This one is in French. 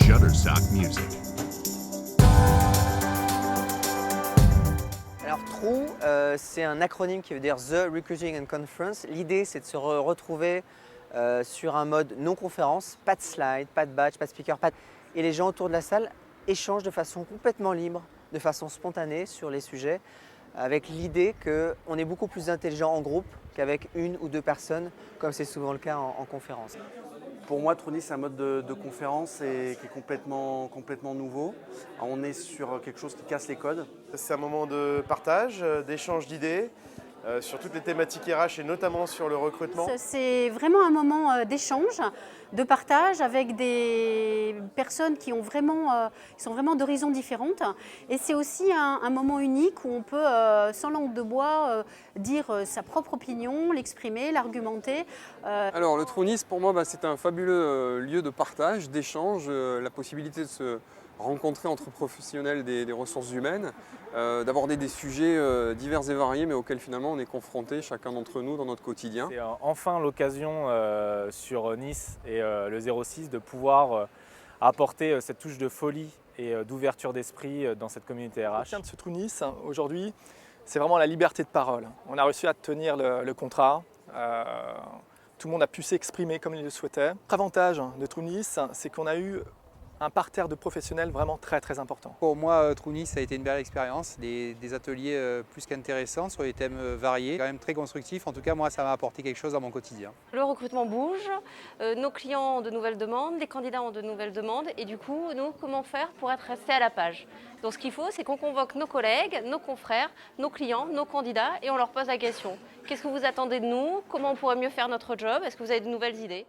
Shutterstock Music. Alors TRU, c'est un acronyme qui veut dire The Recruiting and Conference. L'idée, c'est de se retrouver sur un mode non-conférence, pas de slide, pas de badge, pas de speaker, et les gens autour de la salle échangent de façon complètement libre, de façon spontanée sur les sujets, avec l'idée qu'on est beaucoup plus intelligent en groupe qu'avec une ou deux personnes, comme c'est souvent le cas en conférence. Pour moi, Trunis, c'est un mode de conférence qui est complètement nouveau. On est sur quelque chose qui casse les codes. C'est un moment de partage, d'échange d'idées sur toutes les thématiques RH et notamment sur le recrutement. C'est vraiment un moment d'échange, de partage avec des personnes qui sont vraiment d'horizons différentes. Et c'est aussi un moment unique où on peut, sans langue de bois, dire sa propre opinion, l'exprimer, l'argumenter. Alors le Trunis, pour moi, c'est un fabuleux lieu de partage, d'échange, la possibilité de se rencontrer entre professionnels des ressources humaines, d'aborder des sujets divers et variés, mais auxquels finalement on est confronté, chacun d'entre nous, dans notre quotidien. C'est enfin l'occasion sur Nice et le 06 de pouvoir apporter cette touche de folie et d'ouverture d'esprit dans cette communauté RH. Ce qui de ce Trunis aujourd'hui, c'est vraiment la liberté de parole. On a réussi à tenir le contrat. Tout le monde a pu s'exprimer comme il le souhaitait. L'avantage de Trunis, c'est qu'on a eu un parterre de professionnels vraiment très important. Pour moi, Trunis, ça a été une belle expérience, des ateliers plus qu'intéressants sur des thèmes variés, quand même très constructifs. En tout cas, moi, ça m'a apporté quelque chose dans mon quotidien. Le recrutement bouge, nos clients ont de nouvelles demandes, les candidats ont de nouvelles demandes et du coup, nous, comment faire pour être restés à la page? Donc ce qu'il faut, c'est qu'on convoque nos collègues, nos confrères, nos clients, nos candidats et on leur pose la question. Qu'est-ce que vous attendez de nous? Comment on pourrait mieux faire notre job? Est-ce que vous avez de nouvelles idées?